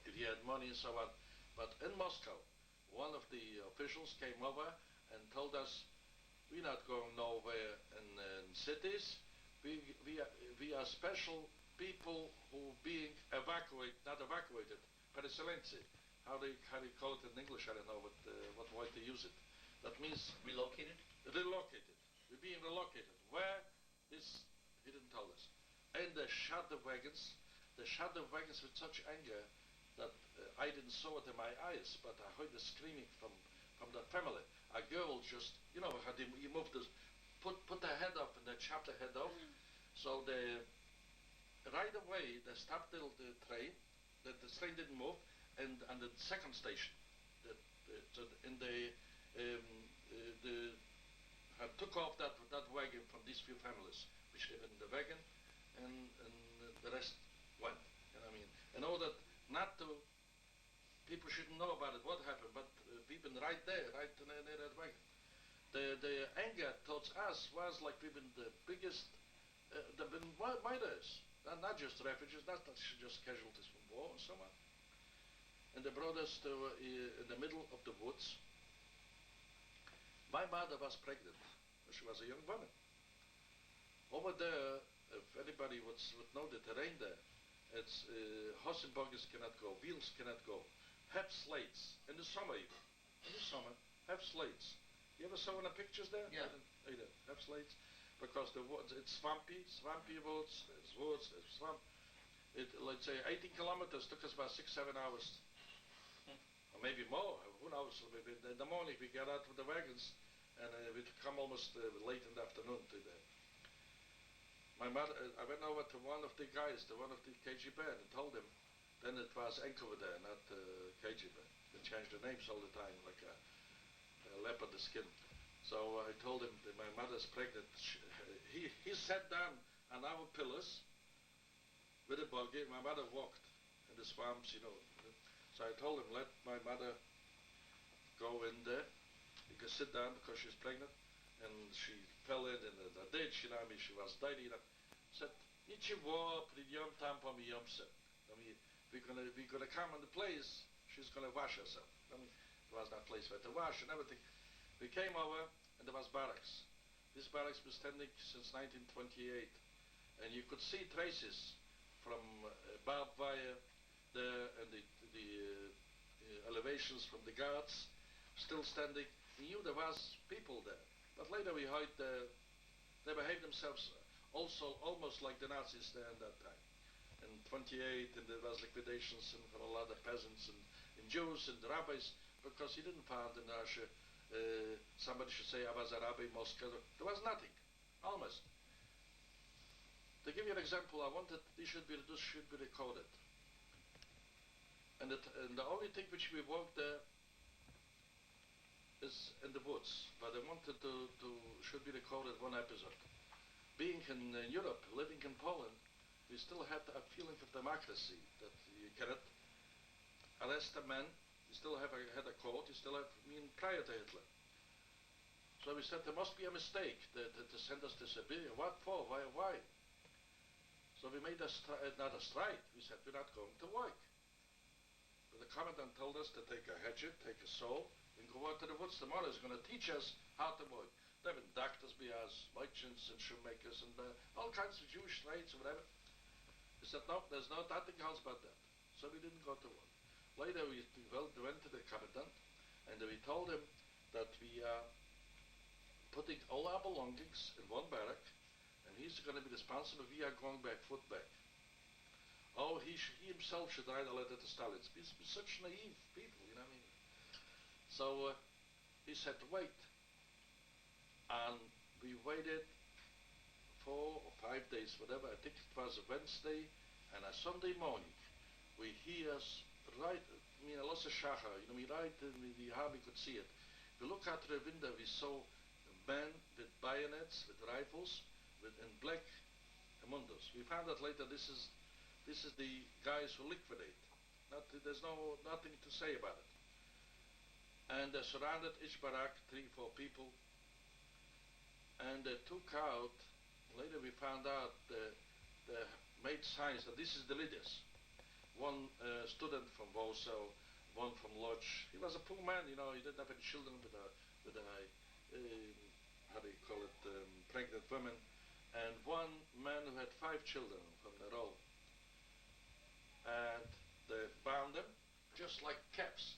if you had money and so on. But in Moscow, one of the officials came over and told us, we're not going nowhere in cities. We are special people who being not evacuated, переселенцы. How do you call it in English? I don't know what word to use it. That means Relocated? Relocated. We're being relocated. Where? This, he didn't tell us. And they shot the wagons. They shot the wagons with such anger that I didn't saw it in my eyes, but I heard the screaming from that family. A girl just, you know, how you move this, put her head up and they chopped her head off. So right away they stopped the train. The train didn't move, and on the second station, So in the had took off that wagon from these few families, which live in the wagon, and the rest went. You know what I mean? In order not to, people shouldn't know about it, what happened, but we've been right there, right near that wagon. The anger towards us was like we've been the biggest, they've been murderers, not just refugees, not just casualties from war and so on. And they brought us to in the middle of the woods. My mother was pregnant. She was a young woman. Over there, if anybody would know the terrain there, it's horse and buggies cannot go, wheels cannot go. Have sleds in the summer even. In the summer, have sleds. You ever saw in the pictures there? Yeah. Have sleds, because the woods, it's swampy woods. There's swamp. Let's say 18 kilometers took us about 6-7 hours, or maybe more. Who knows? Maybe in the morning we got out with the wagons, and we'd come almost late in the afternoon to there. My mother, I went over to one of the guys, to one of the KGB, and told him. Then it was Enkover there, not KGB. They changed the names all the time, like a leopard skin. So I told him that my mother's pregnant. He sat down on our pillars with a buggy. My mother walked in the swamps, you know. So I told him, let my mother go in there. You can sit down because she's pregnant. And she fell in the ditch, you know, I mean, she was dying. Said, "Ничего, придем там помоемся." I mean, we're gonna come in the place. She's gonna wash herself. I mean, there was no place where to wash and everything. We came over, and there was barracks. This barracks was standing since 1928, and you could see traces from barbed wire there, and the elevations from the guards still standing. We knew there was people there, but later we heard they behaved themselves also almost like the Nazis there at that time. In 28, and there was liquidations and for a lot of peasants and Jews and rabbis, because you didn't find in Russia somebody should say, I was a rabbi in Moscow. There was nothing, almost. To give you an example, I wanted this should be recorded. And the only thing which we worked there is in the woods, but I wanted to should be recorded one episode. Being in Europe, living in Poland, we still had a feeling of democracy, that you cannot arrest a man, you still had a court, you still have, prior to Hitler. So we said there must be a mistake to send us to Siberia. What for? Why? So we made not a strike. We said we're not going to work. But the commandant told us to take a hatchet, take a saw, and go out to the woods. Tomorrow is going to teach us how to work. There have been doctors be us, merchants and shoemakers, and all kinds of Jewish trades or whatever. We said, no, there's nothing else but that. So we didn't go to work. Later we went to the commandant, and we told him that we are putting all our belongings in one barrack, and he's going to be responsible. We are going back, foot back. Oh, he himself should write a letter to Stalin. We're such naive people, you know what I mean? So he said, wait. And we waited 4 or 5 days, whatever. I think it was a Wednesday and a Sunday morning. We hear a lots of shachar, you know, we right in the harbor, we could see it. We look out the window, we saw men with bayonets, with rifles, in black mundos. We found out later this is the guys who liquidate. There's nothing to say about it. And they surrounded each barrack, 3-4 people, and they took out. Later we found out they made signs that this is the leaders. One student from Warsaw, one from Lodz. He was a poor man, you know. He didn't have any children with a how do you call it, pregnant women, and one man who had 5 children from the row. And they bound them just like caps.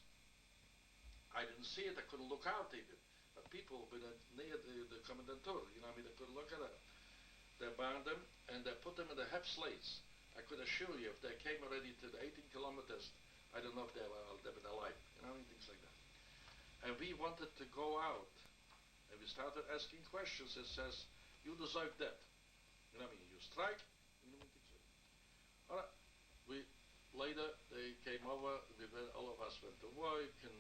I didn't see it. I couldn't look out even. But people near the commandantur, you know, I mean, they couldn't look at it. They bound them and they put them in the half slates. I could assure you, if they came already to the 18 kilometers, I don't know if they've been alive, you know, things like that. And we wanted to go out, and we started asking questions. It says, you deserve that. You know what I mean? You strike, you know, things like that. All right. Later, they came over, all of us went to work, and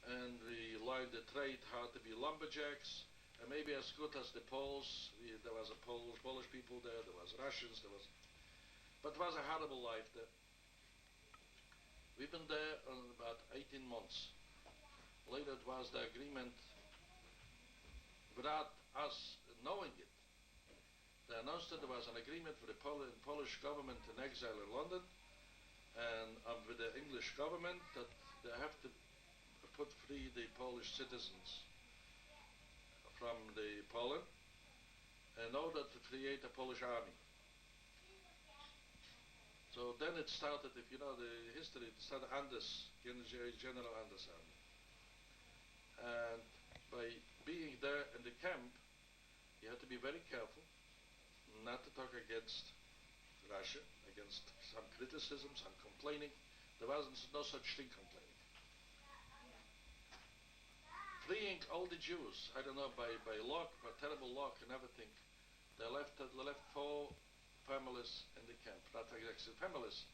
and we learned the trade, how to be lumberjacks, and maybe as good as the Poles. There was a Polish people there was Russians, but it was a horrible life there. We've been there about 18 months. Later it was the agreement, without us knowing it. They announced that there was an agreement with the Polish government in exile in London and with the English government that they have to put free the Polish citizens from the Poland in order to create a Polish army. So then it started, if you know the history, it started Anders, General Anders army. And by being there in the camp, you had to be very careful not to talk against Russia, against some criticism, some complaining. There wasn't no such thing complaining. Freeing all the Jews, I don't know, by luck, by terrible luck and everything, they left 4 families in the camp, not exactly families.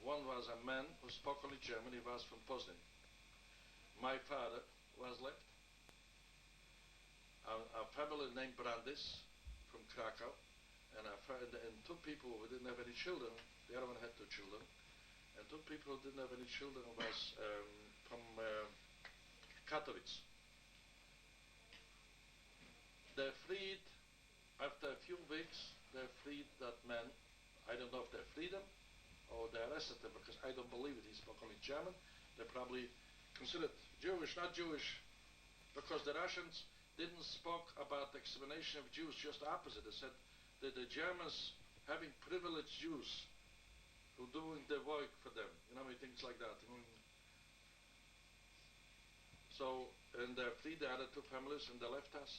One was a man who spoke only German, he was from Poznan. My father was left. A family named Brandis from Krakow, and 2 people who didn't have any children. The other one had 2 children, and 2 people who didn't have any children was from Katowice. They freed, after a few weeks, they freed that man. I don't know if they freed him or they arrested him, because I don't believe it. He spoke only German. They probably considered Jewish, not Jewish, because the Russians didn't spoke about the extermination of Jews, just the opposite. They said that the Germans having privileged Jews who doing the work for them, things like that. So, and they freed the other 2 families and they left us.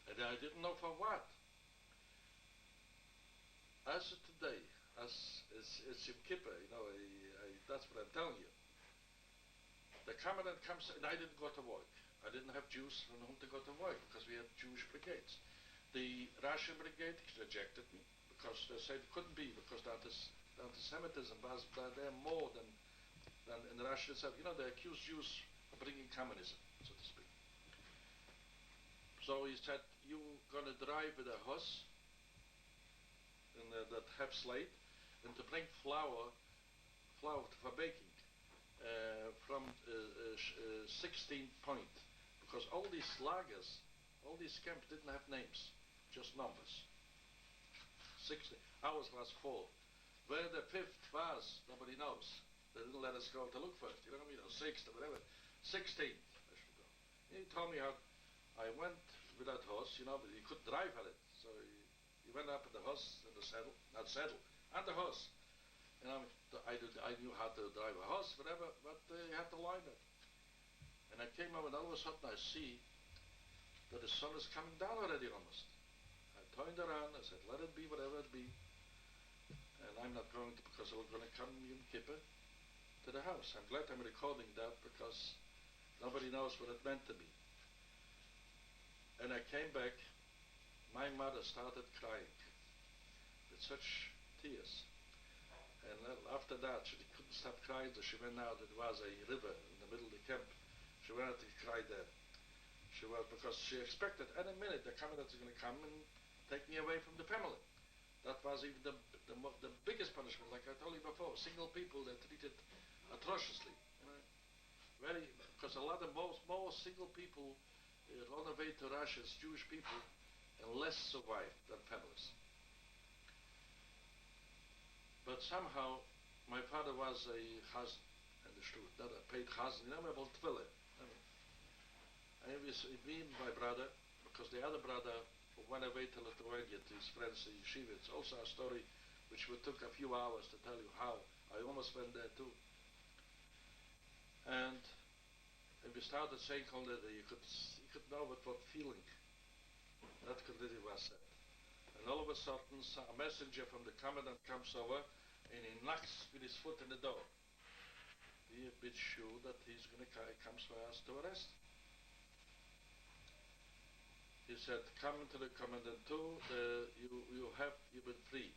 And I didn't know for what. As of today, it's Yom Kippur, that's what I'm telling you. The commandant comes, and I didn't go to work. I didn't have Jews from whom to go to work because we had Jewish brigades. The Russian brigade rejected me because they said it couldn't be, because the anti-Semitism was there more than in Russia itself. They accused Jews of bringing communism, so to speak. So he said, you're going to drive with a horse in that have slate, and to bring flour for baking from 16 point. Because all these lagers, all these camps didn't have names, just numbers. 60. Ours was 4. Where the 5th was, nobody knows. They didn't let us go to look for it. 6th or whatever. 16th, I should go. He told me how I went with that horse, but he couldn't drive on it. So he went up on the horse, on the saddle, not saddle, on the horse. I knew how to drive a horse, whatever, but you had to learn it. And I came up, and all of a sudden I see that the sun is coming down already almost. I turned around, I said, let it be whatever it be. And I'm not going to, because we're going to come Yom Kippur to the house. I'm glad I'm recording that, because nobody knows what it meant to me. And I came back, my mother started crying with such tears. And after that, she couldn't stop crying, so she went out. It was a river in the middle of the camp. She went out to cry there. Because she expected any minute the commandant is going to come and take me away from the family. That was even the biggest punishment, like I told you before. Single people, they're treated atrociously. Because a lot of more single people run away to Russia as Jewish people, and less survive than families. But somehow, my father was a chazan in the shtut, not a paid chazan, about tefillah. Me and my brother, because the other brother went away to Lithuania to his friends in yeshiva. It's also a story which took a few hours to tell you how. I almost went there too. And we started saying all that you could know what feeling that could really was said. And all of a sudden, a messenger from the commandant comes over, and he knocks with his foot in the door. Be a bit sure that he's going to come for us to arrest. He said, come to the commandant too, you've been free.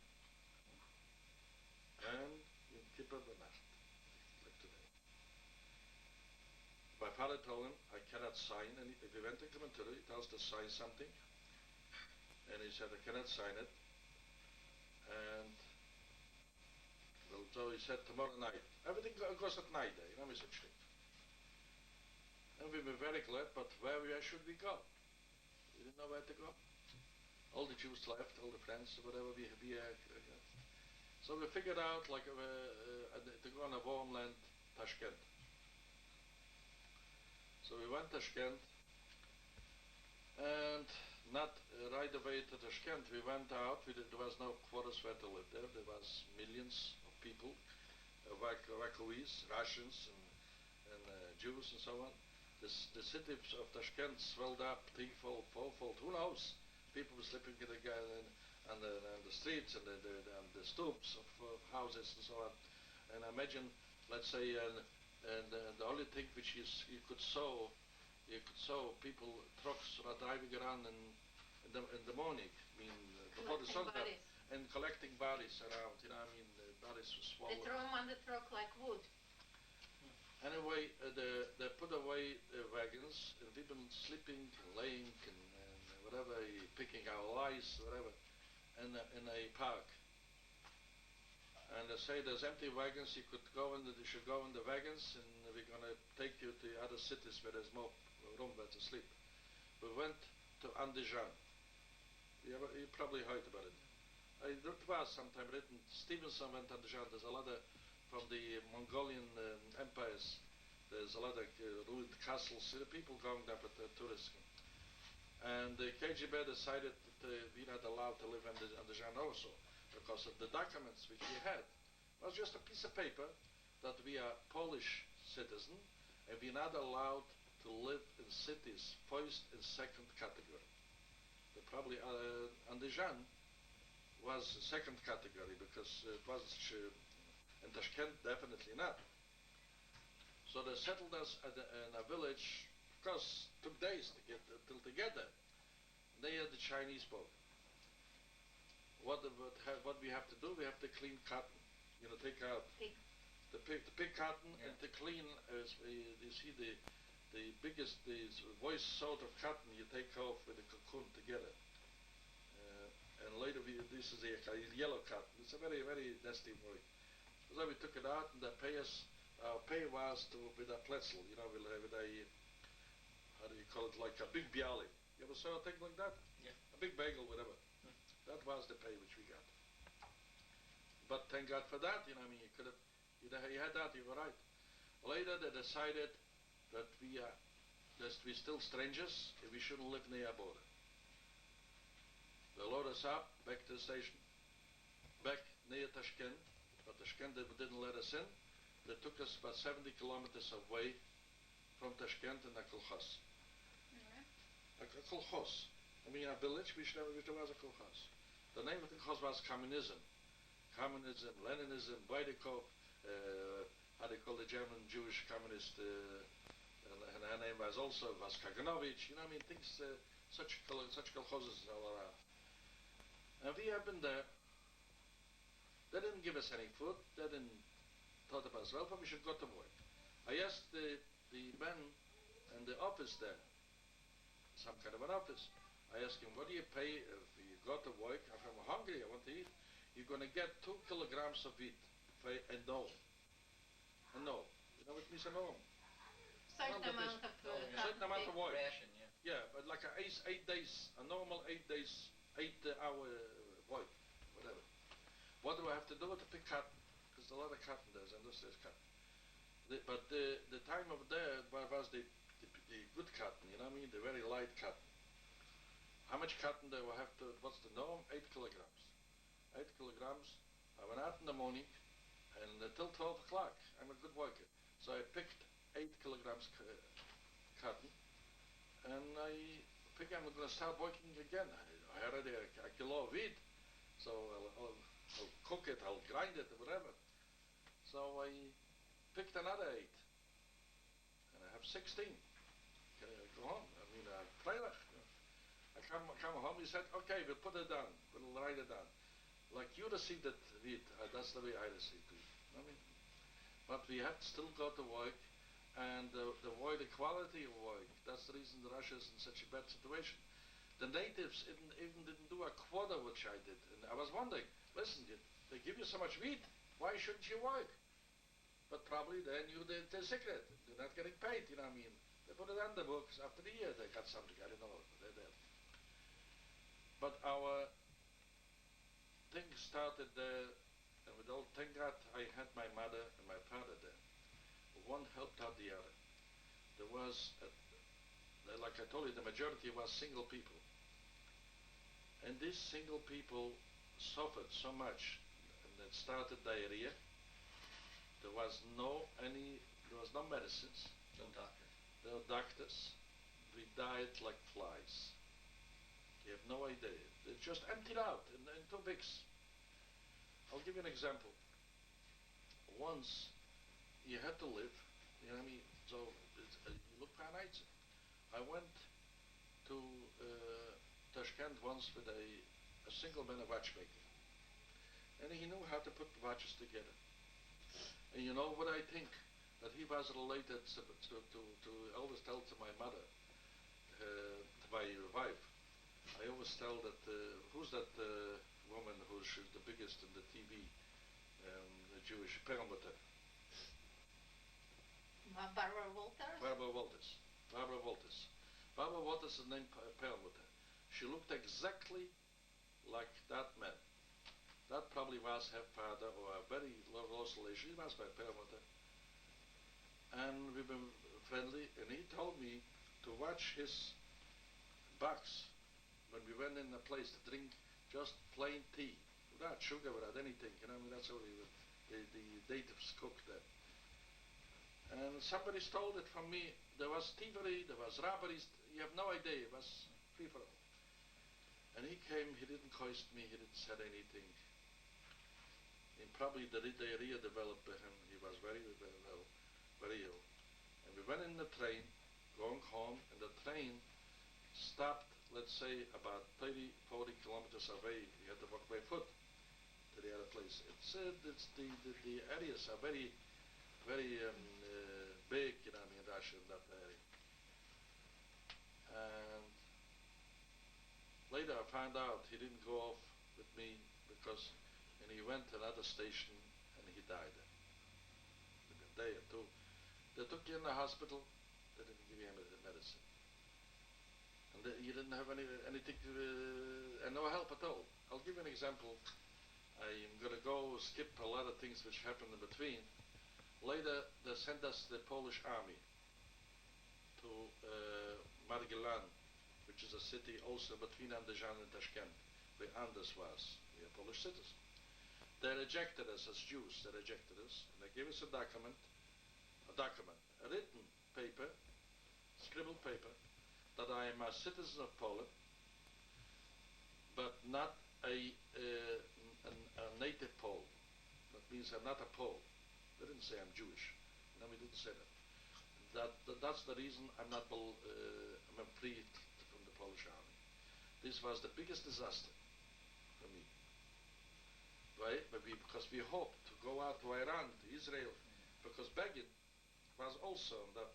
And Yom Kippur B'Nacht, like today. My father told him, I cannot sign, and if he went to Commentary, he tells to sign something, and he said, I cannot sign it, and well, so he said, tomorrow night. Everything goes at night, you know, such thing. And we were very glad, but where should we go? We didn't know where to go. All the Jews left, all the friends, whatever we so we figured out, like, to go on a warm land, Tashkent. So we went to Tashkent, and not right away to Tashkent. We went out. There was no quarters where to live there. There was millions of people, evacuees, Russians, and Jews, and so on. The city of Tashkent swelled up, threefold, fourfold. Who knows? People were sleeping on the streets and the stoops of houses and so on. And imagine, let's say, and the only thing which you could saw people, trucks are driving around in the morning, I mean, before the sun up, and collecting bodies around, you know, I mean, the bodies were swallowed. They throw them on the truck like wood. Anyway, they put away the wagons, and we've been sleeping, laying, and whatever, picking our lice, whatever, in a park. And they say there's empty wagons, you should go in the wagons, and we're going to take you to other cities where there's more room where to sleep. We went to Andijan. You probably heard about it. It was sometime written, Stevenson went to Andijan. There's a lot of, from the Mongolian empires, there's a lot of ruined castles, people going there with tourists. And the KGB decided that we're not allowed to live in Andijan also, because of the documents which we had. It was just a piece of paper that we are Polish citizen, and we're not allowed to live in cities first and second category. But probably Andijan was second category, because it was in Tashkent definitely not. So they settled us in a village. Of course, it took days to get there. They had the Chinese boat. What we have to do? We have to clean cotton. You know, take out the pig cotton, yeah. And to clean. You see the biggest, the worst sort of cotton you take off with the cocoon together. And later this is a yellow cotton. It's a very, very nasty work. So we took it out, and they pay us. Our pay was with a pretzel, you know, with a, how do you call it, like a big bialy. You ever saw a thing like that? Yeah. A big bagel, whatever. That was the pay which we got. But thank God for that, you know, I mean, you had that, you were right. Later they decided that we're still strangers, and we shouldn't live near a border. They loaded us up, back to the station, back near Tashkent, but Tashkent didn't let us in. They took us about 70 kilometers away from Tashkent in a kolkhoz. A kolkhoz. I mean, a village which there was a kolkhoz. The name of the kolkhoz was communism. Communism, Leninism, Baidikov, how they call the German Jewish communist, and her name was Kaganovich, you know, I mean, things, such kolkhozes all around. And we have been there. They didn't give us any food. They didn't thought about us, well, we should go to work. I asked the man in the office there, some kind of an office. I asked him, what do you pay if you go to work? I'm hungry, I want to eat. You're going to get 2 kilograms of wheat for a no. A no. You know what it means, a no? Certain amount of certain amount of work. Ration, yeah. Yeah, but like 8 days, a normal 8 days, 8-hour work, whatever. What do I have to do with the pick cotton? Because a lot of cotton there's cotton. But the time of there was the good cotton, you know what I mean? The very light cotton. How much cotton they will have to, what's the norm? 8 kilograms. 8 kilograms. I went out in the morning, and until 12 o'clock, I'm a good worker. So I picked 8 kilograms cotton, and I figured I'm going to start working again. I already a kilo of wheat, so I'll cook it, I'll grind it, or whatever. So I picked another 8, and I have 16. Can I go home? I mean, Freilach. I come home, he said, okay, we'll put it down, we'll write it down. Like you received it, wheat, that's the way I received it. I mean, but we have to still go to work, and the work, the quality of work. That's the reason that Russia is in such a bad situation. The natives even didn't do a quarter which I did. And I was wondering, listen, they give you so much wheat, why shouldn't you work? But probably they knew the secret. They're not getting paid, you know what I mean? They put it on the books. After the year they got something, I don't know, they're dead. But our thing started there, and with all, thank God I had my mother and my father there. One helped out the other. There was, like I told you, the majority was single people. And these single people suffered so much, and it started diarrhea. There was no medicines. No doctor. No doctors. We died like flies. You have no idea. It just emptied out in 2 weeks. I'll give you an example. Once you had to live, you know what I mean? So you look for an item. I went to Tashkent once with a single man, a watchmaker. And he knew how to put watches together. And you know what I think? That he was related to always tell to my mother, to my wife. I always tell that, who's that woman who's the biggest in the TV, the Jewish perlmutter? Barbara Walters? Barbara Walters. Barbara Walters. Barbara Walters is named perlmutter. She looked exactly like that man. That probably was her father or a very close relation. He was my perlmutter. And we've been friendly, and he told me to watch his box when we went in a place to drink just plain tea, without sugar, without anything. You know, I mean, that's how the natives cooked that. And somebody stole it from me. There was thievery, there was robberies. You have no idea. It was free for all. And he came. He didn't cost me. He didn't say anything. And probably the diarrhea developed by him. He was very ill. And we went in the train, going home, and the train stopped, let's say, about 30, 40 kilometers away. You had to walk by foot to the other place. The areas are very big, you know, in Russia, in that area. And later I found out he didn't go off with me because, and he went to another station and he died within a day or two. They took you in the hospital. They didn't give you any medicine, and you didn't have anything and no help at all. I'll give you an example. I'm going to skip a lot of things which happened in between. Later, they sent us the Polish army to Margilan, which is a city also between Andijan and Tashkent, where Anders was. We are Polish citizens. They rejected us as Jews. They rejected us, and they gave us a document, a written paper, scribbled paper, that I am a citizen of Poland, but not a native Pole. That means I'm not a Pole. They didn't say I'm Jewish. No, we didn't say that. That's the reason I'm not I'm freed from the Polish army. This was the biggest disaster for me. Why? Because we hoped to go out to Iran, to Israel, because Begin was also in that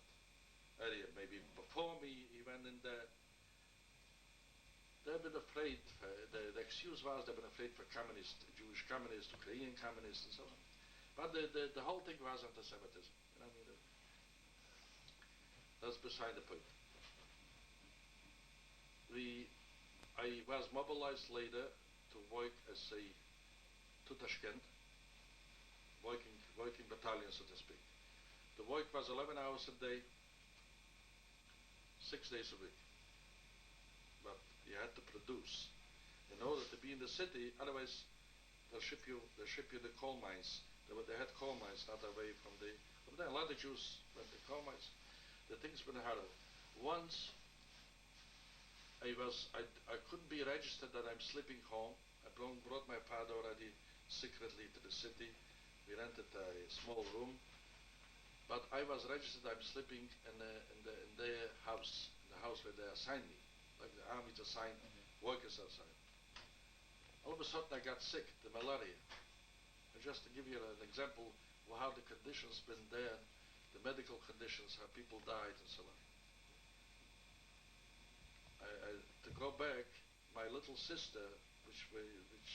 area. Maybe before me, he went in there. They've been afraid. The excuse was they've been afraid for communists, Jewish communists, Ukrainian communists, and so on. But the whole thing was anti-Semitism. You know, I mean, that's beside the point. I was mobilized later to work to Tashkent, working battalion, so to speak. The work was 11 hours a day, 6 days a week. But you had to produce in order to be in the city. Otherwise, they'll ship you the coal mines. They had coal mines not away from the. A lot of Jews went to coal mines. The things were harder. Once I couldn't be registered that I'm sleeping home. I brought my father already secretly to the city. We rented a small room, but I was registered. I'm sleeping in their house, in the house where they assigned me, like the army's assigned, workers assigned. All of a sudden, I got sick, the malaria. Just to give you an example of how the conditions been there the medical conditions, how people died and so on. To go back, my little sister, which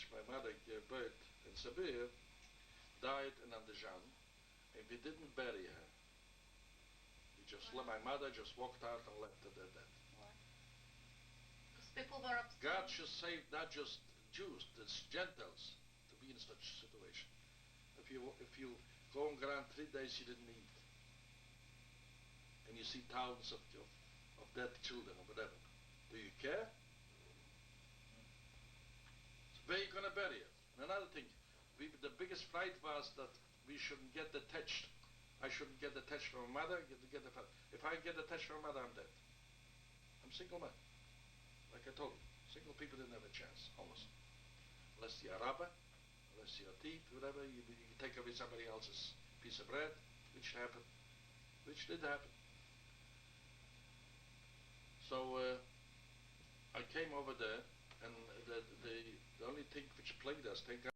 my mother gave birth in Siberia, died in Andijan, and we didn't bury her. My mother just walked out and left her dead. Because people were upset. God should save not just Jews, it's Gentiles to be in such a situation. If you go on ground 3 days you didn't eat, and you see thousands of dead children or whatever, do you care? So where are you going to bury it? And another thing, the biggest fright was that we shouldn't get attached. I shouldn't get attached from my mother, get the father. If I get attached from my mother, I'm dead. I'm single man. Like I told you, single people didn't have a chance, almost. Unless you're a rabbi, unless you're a thief, whatever, you take away somebody else's piece of bread, which happened, which did happen. So I came over there, and the only thing which plagued us, thank God,